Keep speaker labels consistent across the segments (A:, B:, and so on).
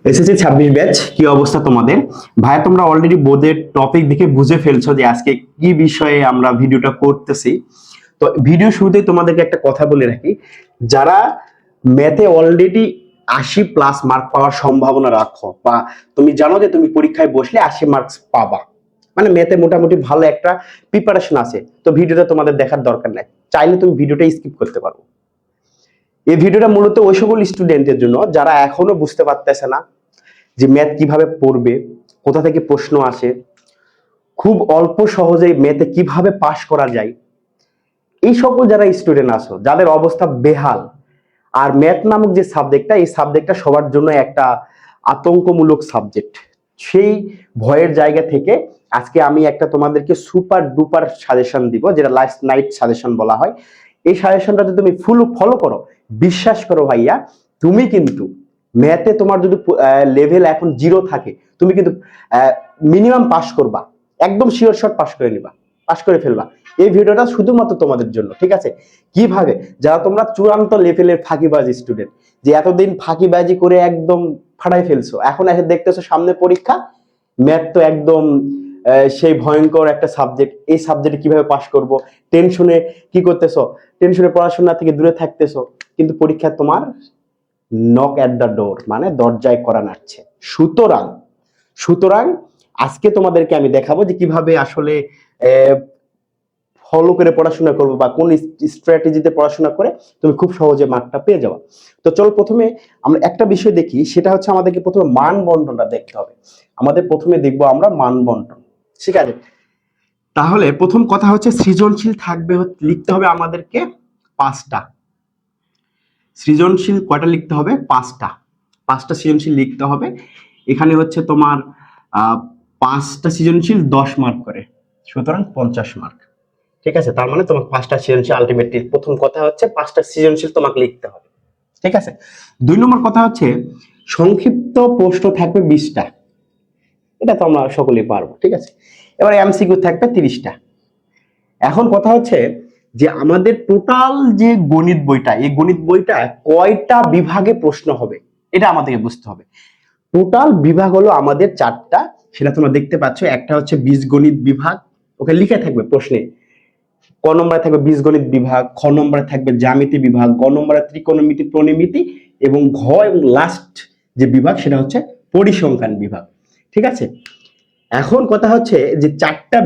A: SSC 26 batch, কি অবস্থা তোমাদের? ভাইয়া তোমরা অলরেডি বোর্ডের টপিক দেখে বুঝে ফেলছো যে আজকে কি বিষয়ে আমরা ভিডিওটা করতেছি। তো ভিডিও শুরুতেই তোমাদেরকে একটা কথা বলে রাখি, যারা ম্যাথে অলরেডি 80+ মার্ক পাওয়ার সম্ভাবনা রাখো, বা তুমি জানো যে তুমি পরীক্ষায় বসলে 80 মার্কস পাবা, মানে ম্যাথে মোটামুটি ভালো একটা প্রিপারেশন আছে, তো ভিডিওটা তোমাদের দেখার দরকার নাই, চাইলে তুমি ভিডিওটা স্কিপ করতে পারো। এই ভিডিওটা মূলত ওই সকল স্টুডেন্টের জন্য যারা এখনো বুঝতে পারতেছে না যে ম্যাথ কিভাবে পড়বে, কোথা থেকে প্রশ্ন আসে, খুব অল্প সহজেই ম্যাথে কিভাবে পাশ করা যায়। এই সকল যারা স্টুডেন্ট আছো, যাদের অবস্থা বেহাল, আর ম্যাথ নামক যে সাবজেক্টটা, এই সাবজেক্টটা সবার জন্য একটা আতঙ্কমূলক সাবজেক্ট, সেই ভয়ের জায়গা থেকে আজকে আমি একটা তোমাদেরকে সুপার ডুপার সাজেশন দিব, যেটা লাস্ট নাইট সাজেশন বলা হয়। এই সাজেশনটা যদি তুমি ফুল ফলো করো, বিশ্বাস করো ভাইয়া, তুমি কিন্তু ম্যাথে তোমার যদি লেভেল এখন 0 থাকে, তুমি কিন্তু মিনিমাম পাস করবা, একদম শিওর শট পাস করে নিবা, পাস করে ফেলবা। এই ভিডিওটা শুধুমাত্র তোমাদের জন্য, ঠিক আছে? কিভাবে, যারা তোমরা চূড়ান্ত লেভেলের ফাঁকিবাজি স্টুডেন্ট, যে এতদিন ফাঁকিবাজি করে একদম ফাটাই ফেলছো, এখন এসে দেখতেছো সামনে পরীক্ষা, ম্যাথ তো একদম সেই ভয়ঙ্কর একটা সাবজেক্ট, এই সাবজেক্টে কিভাবে পাস করব, টেনশনে কি করতেছো, টেনশনে পড়াশোনা থেকে দূরে থাকতেছো, কিন্তু পরীক্ষা তোমার নক এট দ্য ডোর, মানে দরজায় করা নাড়ছে। সুতরাং সুতরাং আজকে তোমাদেরকে আমি দেখাবো যে কিভাবে আসলে ফলো করে পড়াশোনা করবো, বা কোন স্ট্র্যাটেজিতে পড়াশোনা করে তুমি খুব সহজে মার্কটা পেয়ে যাওয়া। তো চলো প্রথমে আমরা একটা বিষয় দেখি, সেটা হচ্ছে আমাদেরকে প্রথমে মান বন্টনটা দেখতে হবে। আমাদের প্রথমে দেখবো আমরা মান বন্টন, ঠিক আছে? তাহলে প্রথম কথা হচ্ছে সৃজনশীল থাকবে, লিখতে হবে আমাদেরকে 5টা। সৃজনশীল কয়টা লিখতে হবে? 5টা সৃজনশীল লিখতে হবে। এখানে হচ্ছে তোমার 5টা সৃজনশীল 10 মার্ক করে, সুতরাং 50 মার্ক, ঠিক আছে? তার মানে তোমাকে 5টা সৃজনশীল, আলটিমেটলি প্রথম কথা হচ্ছে 5টা সৃজনশীল তোমাকে লিখতে হবে, ঠিক আছে? 2 নম্বর কথা হচ্ছে সংক্ষিপ্ত প্রশ্ন থাকবে 20টা, এটা তো আমরা সকলেই পারবো, ঠিক আছে? এবার এমসিকিউ থাকবে 30টা। এখন কথা হচ্ছে যে আমাদের টোটাল যে গণিত বইটা, এই গণিত বইটা কয়টা বিভাগে প্রশ্ন হবে, এটা আমাদেরকে বুঝতে হবে। টোটাল বিভাগ হলো আমাদের 4টা, সেটা তোমরা দেখতে পাচ্ছ। একটা হচ্ছে বীজগণিত বিভাগ, ওকে লিখে থাকবে প্রশ্নে, ক নম্বরে থাকবে বীজগণিত বিভাগ, খ নম্বরে থাকবে জ্যামিতি বিভাগ, গ নম্বরে ত্রিকোণমিতি প্রণমিতি, এবং ঘ এবং লাস্ট যে বিভাগ সেটা হচ্ছে পরিসংখ্যান বিভাগ, ঠিক আছে? এখন কথা হচ্ছে যে 4টা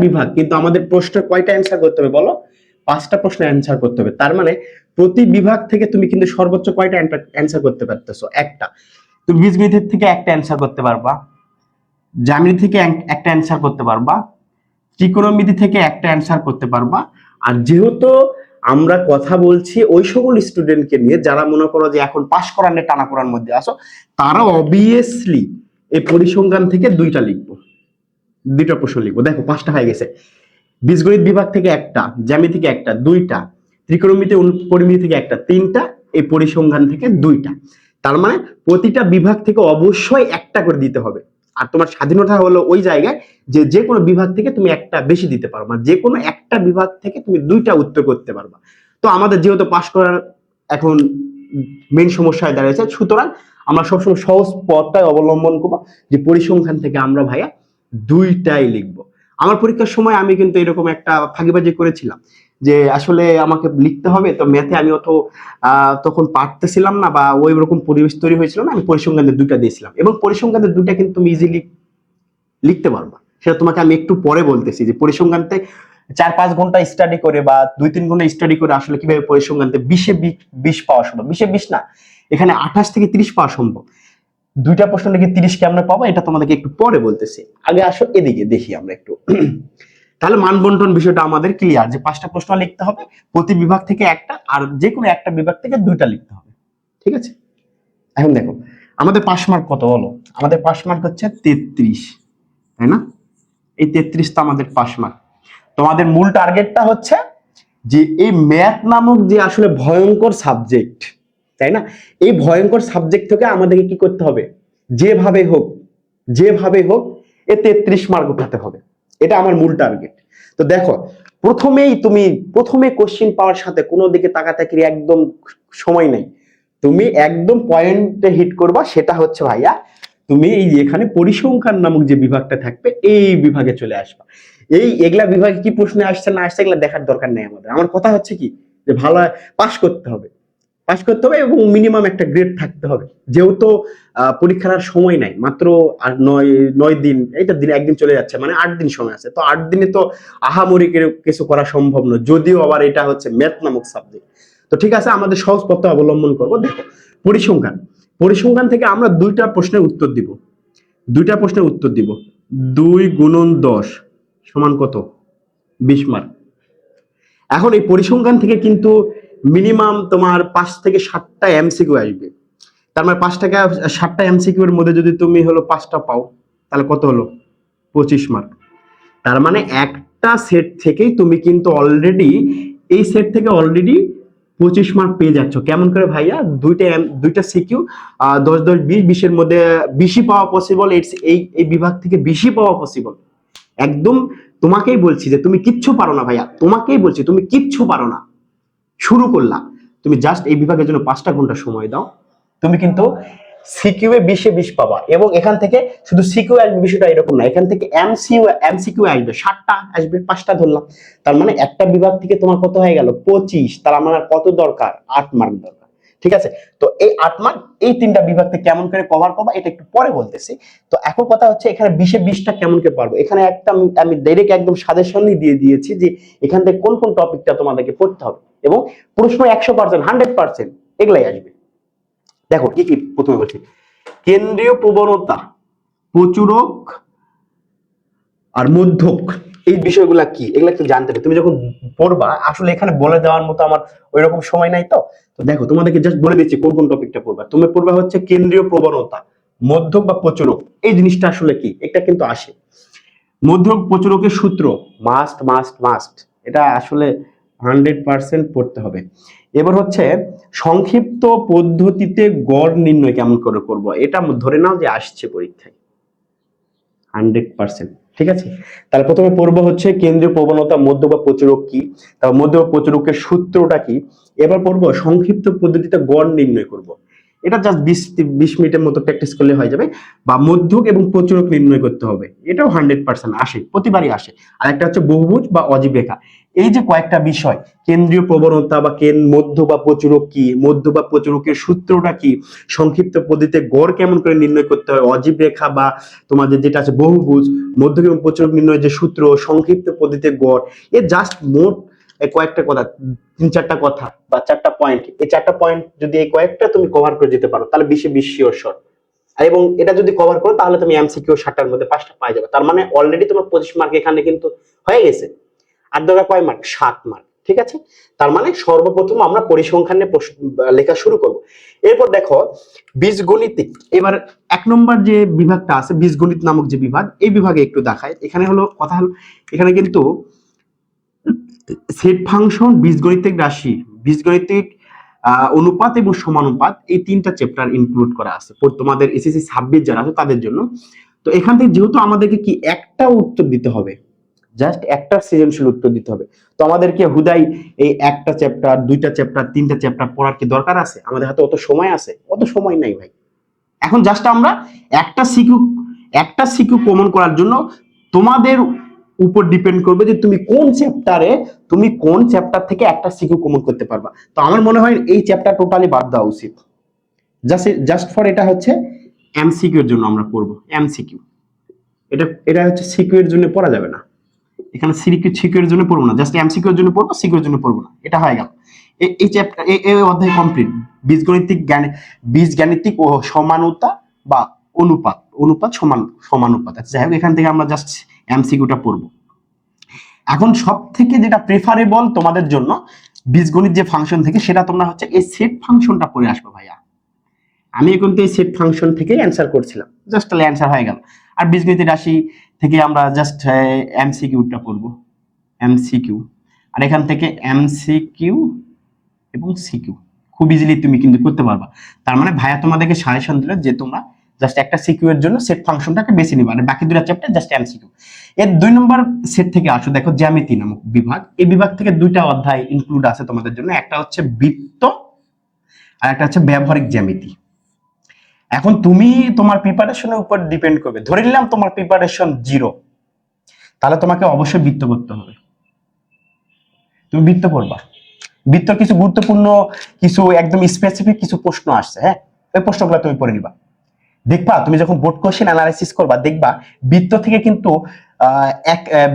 A: বিভাগ কিন্তু আমাদের প্রশ্ন কয়টা অ্যান্সার করতে হবে বলো? 5টা প্রশ্ন অ্যান্সার করতে হবে। তার মানে প্রতি বিভাগ থেকে তুমি কিন্তু সর্বোচ্চ কয়টা অ্যান্সার করতে পারতেছো? একটা। তুমি বীজগণিত থেকে একটা অ্যান্সার করতে পারবা, জ্যামিতি থেকে একটা অ্যান্সার করতে পারবা, ত্রিকোণমিতি থেকে একটা অ্যান্সার করতে পারবা। আর যেহেতু আমরা কথা বলছি ওই সকল স্টুডেন্টকে নিয়ে যারা মনে করো যে এখন পাশ করার নিয়ে টানাপোড়ার মধ্যে আসো, তারা অবভিয়াসলি এই পরিসংখ্যান থেকে 2টা লিখবো, 2টা প্রশ্ন লিখবো। দেখো 5টা হয়ে গেছে। বীজগণিত বিভাগ থেকে একটা, জ্যামিতি থেকে একটা, 2টা, ত্রিকোণমিতি পরিমিতি থেকে একটা, 3টা, এই পরিসংখ্যান থেকে 2টা। তার মানে প্রতিটা বিভাগ থেকে অবশ্যই একটা করে দিতে হবে। আর তোমার স্বাধীনতা হলো ওই জায়গায় যে যে কোনো বিভাগ থেকে তুমি একটা বেশি দিতে পারো, মানে যে কোনো একটা বিভাগ থেকে তুমি 2টা উত্তর করতে পারবা। তো আমাদের যেহেতু পাশ করার এখন মেন সমস্যায় দাঁড়িয়েছে, সুতরাং আমরা সবসময় সহজ পথটাই অবলম্বন করবো, যে পরিসংখ্যান থেকে আমরা ভাইয়া 2টাই লিখবো। আমার পরীক্ষার সময় আমি কিন্তু এরকম একটা ফাঁকিবাজি করেছিলাম, যে আসলে আমাকে লিখতে হবে, তো ম্যাথে আমি অত তখন পারতেছিলাম না, বা ওই রকম পরিবেশ তৈরি হয়েছিল না, আমি পরিসংখ্যানের 2টা দিয়েছিলাম, এবং পরিসংখ্যানের 2টা কিন্তু তুমি ইজিলি লিখতে পারবা। সেটা তোমাকে আমি একটু পরে বলতেছি, যে পরিসংখ্যানতে 4-5 ঘন্টা স্টাডি করে বা 2-3 ঘন্টা স্টাডি করে আসলে কিভাবে পরিসংখ্যানতে 20 পাওয়া সম্ভব। 20 না, এখানে 28 থেকে 30 পাওয়া সম্ভব। 2টা প্রশ্ন লিখে 30 কেমনে পাবো এটা তোমাদেরকে একটু পরে বলতেছি, আগে আসো এদিকে দেখি আমরা একটু। তাহলে মান বন্টন বিষয়টা আমাদের ক্লিয়ার, যে 5টা প্রশ্ন লিখতে হবে, প্রতি বিভাগ থেকে একটা, আর যে কোনো একটা বিভাগ থেকে 2টা লিখতে হবে, ঠিক আছে? এখন দেখো আমাদের পাস মার্ক কত বলো? আমাদের পাস মার্ক হচ্ছে 33, তাই না? এই 33 তো আমাদের পাস মার্ক। তোমাদের মূল টার্গেটটা হচ্ছে যে এই ম্যাথ নামক যে আসলে ভয়ঙ্কর সাবজেক্ট, তাই না? এই ভয়ঙ্কর সাবজেক্ট থেকে আমাদেরকে কি করতে হবে? যেভাবে হোক, যেভাবে হোক এ 33 মার্ক উঠাতে হবে, এটা আমার মূল টার্গেট। তো দেখো প্রথমে কোশ্চেন পাওয়ার সাথে কোনো দিকে তাকাতাকির একদম সময় নাই, তুমি একদম পয়েন্টে হিট করবা, সেটা হচ্ছে ভাইয়া তুমি এই এখানে পরিসংখ্যান নামক যে বিভাগটা থাকবে এই বিভাগে চলে আসবা। এগুলা বিভাগে কি প্রশ্ন আসছে না আসছে এগুলা দেখার দরকার নেই আমাদের। আমার কথা হচ্ছে কি যে ভালো পাস করতে হবে, পাস করতে হবে এবং মিনিমাম একটা গ্রেড থাকতে হবে। যেহেতু পরীক্ষার আর সময় নাই, মাত্র আর 9 দিন, এইটা দিন একদিন চলে যাচ্ছে, মানে 8 দিন সময় আছে। তো 8 দিনে তো আহামরি কিছু করা সম্ভব নয়, যদিও আবার এটা হচ্ছে ম্যাথ নামক সাবজেক্ট। তো ঠিক আছে, আমাদের সহজ পথে অবলম্বন করবো। দেখো পরিসংখ্যান, পরিসংখ্যান থেকে আমরা দুইটা প্রশ্নের উত্তর দিব, 2 গুণন 10 সমান কত? 20 মার্ক। এখন এই পরিসংখ্যান থেকে কিন্তু মিনিমাম তোমার 5 থেকে 7টা এমসিকিউ আসবে। তার মানে 5 থেকে 7টা এমসিকিউ এর মধ্যে যদি তুমি হলো 5টা পাও, তাহলে কত হলো? 25 মার্ক। তার মানে একটা সেট থেকেই তুমি কিন্তু অলরেডি, এই সেট থেকে অলরেডি 25 মার্ক পেয়ে যাচ্ছ। কেমন করে ভাইয়া? দুইটা সিকিউ 10 10 20, 20 এর মধ্যে বেশি পাওয়া পসিবল। এই বিভাগ থেকে বেশি পাওয়া পসিবল। একদম তোমাকেই বলছি যে তুমি কিচ্ছু পারো না ভাইয়া, তোমাকেই বলছি তুমি কিচ্ছু পারো না। শুরু করলা, তুমি জাস্ট এই বিভাগের জন্য 5টা ঘন্টা সময় দাও, তুমি কিন্তু সিকিউ এ 20 এ 20 পাবা। এবং এখান থেকে শুধু সিকিউ আসবে বিষয়টা এরকম না, এখান থেকে এমসিকিউ আসবে 7টা আসবে, 5টা ধরলাম। তার মানে একটা বিভাগ থেকে তোমার কত হয়ে গেল? 25। তার আমার কত দরকার? 8 মার্ক দরকার। ঠিক আছে, তো এই 8 মার্ক এই 3টা বিভাগ থেকে কেমন করে কভার করবা এটা একটু পরে বলতেছি। তো এখন কথা হচ্ছে এখানে 20 এ 20টা কেমন করে পারবো। এখানে একটা আমি ডাইরেক্ট একদম সাজেশনই দিয়ে দিয়েছি যে এখান থেকে কোন কোন টপিকটা তোমাদেরকে পড়তে হবে, এবং প্রশ্ন 100% 100% এগুলাই আসবে। দেখো কি কি প্রথমে বলছি, কেন্দ্রীয় প্রবণতা, প্রচুরক আর মধ্যক, এই বিষয়গুলা কি এগুলা একটু জানতে হবে। তুমি যখন পড়বা, আসলে এখানে বলে দেওয়ার মতো আমার ওইরকম সময় নাই। তো দেখো তোমাদেরকে জাস্ট বলে দিচ্ছি কোন কোন টপিকটা পড়বা। তুমি পড়বা হচ্ছে কেন্দ্রীয় প্রবণতা, মধ্যক বা প্রচুরক, এই জিনিসটা আসলে কি এটা কিন্তু আসে। মধ্যক প্রচুরকের সূত্র মাস্ট মাস্ট মাস্ট, এটা আসলে 100% পড়তে হবে। এবার হচ্ছে সংক্ষিপ্ত পদ্ধতিতে গড় নির্ণয় কেমন করে করব, এটা ধরে নাও যে আসছে পরীক্ষায় 100%। ঠিক আছে, তাহলে প্রথমে পড়বো হচ্ছে কেন্দ্রীয় প্রবণতা, মধ্য বা প্রচুরক কি, তারপর মধ্য বা প্রচুরকের সূত্রটা কি। এবার পড়বো সংক্ষিপ্ত পদ্ধতিতে গড় নির্ণয় করব, এটা জাস্ট 20 মিনিটের মতো প্র্যাকটিস করলে হয়ে যাবে। বা মধ্যক এবং প্রচুরক নির্ণয় করতে হবে, এটাও 100% আসে, প্রতিবারই আসে। আর একটা হচ্ছে বহুভুজ বা অজীব রেখা। এই যে কয়েকটা বিষয়, কেন্দ্রীয় প্রবণতা বা মধ্য বা প্রচুরক কি, মধ্য বা প্রচুরকের সূত্রটা কি, সংক্ষিপ্ত পদ্ধতিতে গড় কেমন করে নির্ণয় করতে হয়, অজীব রেখা বা তোমাদের যেটা আছে বহুভুজ, মধ্য এবং প্রচুরক নির্ণয়ের যে সূত্র, সংক্ষিপ্ত পদ্ধতিতে গড়, এ জাস্ট মোট কয়েকটা কথা, 3-4টা কথা বা 4টা পয়েন্ট, এই 4টা পয়েন্ট যদি এই কয়েকটা তুমি কভার করে যেতে পারো, তাহলে 20 এ 20 শিওর শট। আর এবং এটা যদি কভার করো তাহলে তুমি এমসিকিউ 7টার মধ্যে 5টা পাই যাবে। তার মানে অলরেডি তোমার 25 মার্ক এখানে কিন্তু হয়ে গেছে। আর দরকার কয় মার্ক? 7 মার্ক। ঠিক আছে, তার মানে সর্বপ্রথম আমরা পরিসংখ্যানে লেখা শুরু করব। এরপর দেখো বীজগণিতিক। এবার 1 নম্বর যে বিভাগটা আছে বীজগণিত নামক যে বিভাগ, এই বিভাগে একটু দেখায়। এখানে হলো কথা হলো, এখানে কিন্তু সেট ফাংশন, বীজগণিতিক রাশি, বীজগণিতিক অনুপাত এবং সমানুপাত, এই 3টা চ্যাপ্টার ইনক্লুড করা আছে তোমাদের এসএসসি 26 যারা আছে তাদের জন্য। তো এখান থেকে যেহেতু আমাদেরকে কি একটা উত্তর দিতে হবে, জাস্ট একটা সৃজনশীল উত্তর দিতে হবে, তো আমাদেরকে হুদাই এই একটা চ্যাপ্টার, 2টা চ্যাপ্টার, 3টা চ্যাপ্টার পড়ার কি দরকার আছে? আমাদের হাতে অত সময় আছে? অত সময় নাই ভাই। এখন জাস্ট আমরা একটা সিকিউ কমন করার জন্য তোমাদের উপর ডিপেন্ড করবে যে তুমি কোন চ্যাপ্টার থেকে একটা সিকিউ কমন করতে পারবা। তো আমার মনে হয় এই চ্যাপ্টার টোটালি বাদ দেওয়া উচিত। জাস্ট ফর এটা হচ্ছে এমসিকিউ এর জন্য আমরা পড়বো। এমসিকিউ এটা হচ্ছে সিকিউ এর জন্য পড়া যাবে না, এখানে সিকিউ এর জন্য পড়বো না, জাস্ট এমসিকিউ এর জন্য পড়বো, সিকিউ এর জন্য পড়বো না। এটা হয়ে গেল এই চ্যাপ্টার, এই অধ্যায় কমপ্লিট। বীজগাণিতিক ও সমানুতা বা অনুপাত সমানুপাত। আচ্ছা যাই হোক, এখান থেকে আমরা জাস্ট এমসিকিউটা পড়বো। এখন সব থেকে যেটা প্রেফারেবল তোমাদের জন্য বীজগণিত যে ফাংশন থেকে, সেটা তোমরা হচ্ছে এই সেট ফাংশনটা পড়ে আসবে ভাইয়া। আমি কিন্তু এই সেট ফাংশন থেকেই অ্যান্সার করছিলাম, জাস্ট তাহলে অ্যান্সার হয়ে গেল। আর বীজগণিতের রাশি থেকে আমরা জাস্ট এমসিকিউটা পড়বো, এমসিকিউ। আর এখান থেকে এমসিকিউ এবং সিকিউ খুব ইজিলি তুমি কিন্তু করতে পারবা। তার মানে ভাইয়া তোমাদেরকে সাজেশন দিল যে তোমরা জাস্ট একটা সিকিউ এর জন্য সেট ফাংশনটাকে বেছে নিবা, আর বাকি 2টা চ্যাপ্টার জাস্ট এমসিকিউ। এর 2 নম্বর সেট থেকে আসো, দেখো জ্যামিতি নামক বিভাগ। এই বিভাগ থেকে 2টা অধ্যায় ইনক্লুড আছে তোমাদের জন্য, একটা হচ্ছে বৃত্ত আর একটা হচ্ছে ব্যবহারিক জ্যামিতি। এখন তুমি তোমার প্রিপারেশনের উপর ডিপেন্ড করবে। ধরে নিলাম তোমার প্রিপারেশন 0, তাহলে তোমাকে অবশ্যই বৃত্ত করতে হবে। তুমি বৃত্ত করবা, বৃত্ত কিছু গুরুত্বপূর্ণ কিছু একদম স্পেসিফিক কিছু প্রশ্ন আসছে, হ্যাঁ, ওই প্রশ্নগুলো তুমি পড়ে নিবা। দেখবা তুমি যখন বোর্ড কোশ্চেন অ্যানালাইসিস করবা, দেখবা বৃত্ত থেকে কিন্তু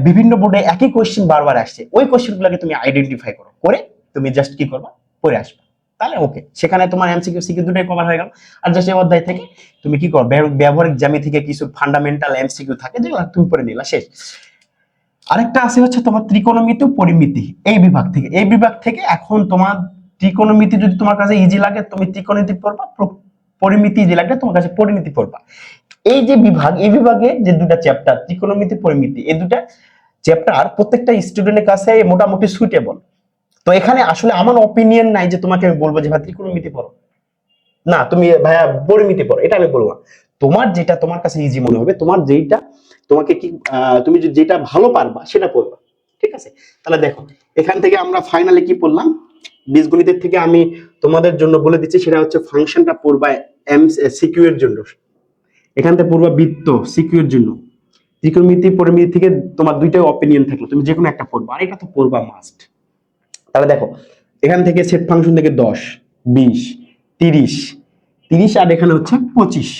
A: বিভিন্ন বোর্ডে একই কোশ্চেন বারবার আসছে, ওই কোশ্চেনগুলোকে তুমি আইডেন্টিফাই করো, করে তুমি জাস্ট কি করবা, পড়ে আসবা, তাহলে ওকে, সেখানে তোমার এমসিকিউ সিকিউ দুটোই কভার হয়ে গেল। আর জাস্ট এই অধ্যায় থেকে তুমি কি করো, ব্যবহারিক জ্যামিতি থেকে কিছু ফান্ডামেন্টাল এমসিকিউ থাকে যেগুলো তুমি পড়ে নিলা, শেষ। আরেকটা আছে হচ্ছে তোমার ত্রিকোণমিতি ও পরিমিতি, এই বিভাগ থেকে। এই বিভাগ থেকে এখন তোমার ত্রিকোণমিতি যদি তোমার কাছে ইজি লাগে তুমি ত্রিকোণমিতি পড়বা, পরিমিতি ইজি লাগলে তোমার কাছে পরিমিতি পড়বা। এই যে বিভাগ, এই বিভাগে যে দুটা চ্যাপ্টার ত্রিকোণমিতি পরিমিতি, এই দুটা চ্যাপ্টার প্রত্যেকটা স্টুডেন্টের কাছে মোটামুটি সুইটেবল। তো এখানে আসলে আমার অপিনিয়ন নাই যে তোমাকে আমি বলবো যে ভাই ত্রিকোণমিতি পড়ো, না তুমি ভাইয়া পরিমিতি পড়ো, এটা আমি বলবো না। তোমার যেটা তোমার কাছে ইজি মনে হবে, তোমার যেটা তোমাকে কি তুমি যেটা ভালো পারবা সেটা পড়বা, ঠিক আছে? তাহলে দেখো এখান থেকে আমরা ফাইনালি কি পড়লাম, বীজগণিতের থেকে আমি তোমাদের জন্য বলে দিচ্ছি, সেটা হচ্ছে ফাংশনটা পড়বা সিকিউ এর জন্য, এখান থেকে পড়বা বৃত্ত সিকিউ এর জন্য। ত্রিকোণমিতি পরিমিতি থেকে তোমার দুইটাই অপিনিয়ন থাকলো, তুমি যে কোনো একটা পড়বা, আর এটা তো পড়বা মাস্ট। তাহলে দেখো এখান থেকে সেট ফাংশন থেকে 10, 20, 30, 30 আর এখানে হচ্ছে 25,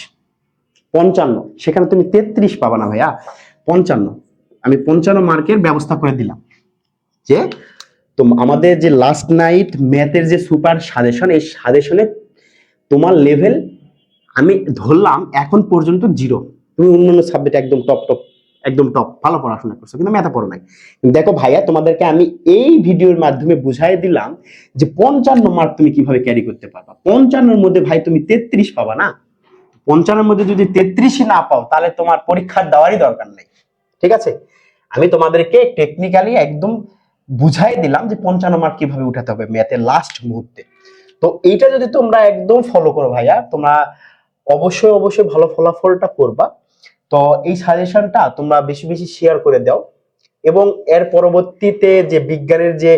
A: 55, সেখানে তুমি 33 পাবা না ভাইয়া, 55। আমি 55 মার্কের ব্যবস্থা করে দিলাম। যে তো আমাদের যে লাস্ট নাইট ম্যাথের যে সুপার সাজেশন, এই সাজেশনে তোমার লেভেল আমি ধরলাম এখন পর্যন্ত 0। তুমি অন্যান্য সাবজেক্ট একদম টপ টপ, একদম টপ ভালো পড়াশোনা করছো, কিন্তু ম্যাথে পড়ো নাই। দেখো ভাইয়া, তোমাদেরকে আমি এই ভিডিওর মাধ্যমে বুঝাই দিলাম যে 55 মার্ক তুমি কিভাবে ক্যারি করতে পারবা। 55 মধ্যে ভাই তুমি 33 পাবা না, 55 মধ্যে যদি 33 না পাও তাহলে তোমার পরীক্ষা দেওয়ারই দরকার নেই, ঠিক আছে? আমি তোমাদেরকে টেকনিক্যালি একদম বুঝাই দিলাম যে 55 মার্ক কিভাবে উঠাতে হবে ম্যাথের লাস্ট মুহূর্তে। তো এইটা যদি তোমরা একদম ফলো করো ভাইয়া, তোমরা অবশ্যই অবশ্যই ভালো ফলাফলটা করবা। তো এই সাজেশনটা তোমরা বেশি বেশি শেয়ার করে দাও, এবং এর পরবর্তীতে যে বিজ্ঞানের যে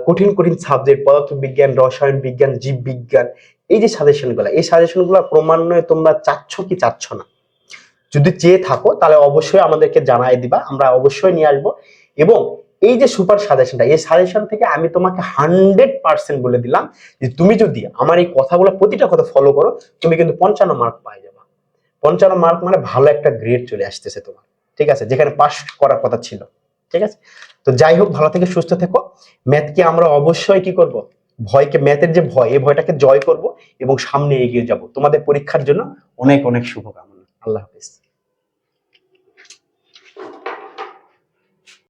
A: কঠিন কঠিন সাবজেক্ট, পদার্থবিজ্ঞান, রসায়ন বিজ্ঞান, জীববিজ্ঞান, এই যে সাজেশনগুলো, এই সাজেশনগুলো ক্রমান্বয়ে তোমরা চাচ্ছ কি চাচ্ছ না, যদি চেয়ে থাকো তাহলে অবশ্যই আমাদেরকে জানাই দিবা, আমরা অবশ্যই নিয়ে আসবো। এবং এই যে সুপার সাজেশনটা, এই সাজেশন থেকে আমি তোমাকে 100% বলে দিলাম যে তুমি যদি আমার এই কথাগুলো প্রতিটা কথা ফলো করো, তুমি কিন্তু 55 মার্ক পাই যাবা। 55 মার্ক মানে ভালো একটা গ্রেড চলে আসতেছে তোমার, ঠিক আছে, যেখানে পাস করার কথা ছিল, ঠিক আছে? তো যাই হোক, ভালো থেকে সুস্থ থেকো। ম্যাথকে আমরা অবশ্যই কি করব, ভয়কে, ম্যাথের যে ভয়, এই ভয়টাকে জয় করব এবং সামনে এগিয়ে যাব। তোমাদের পরীক্ষার জন্য অনেক অনেক শুভকামনা। আল্লাহ হাফেজ।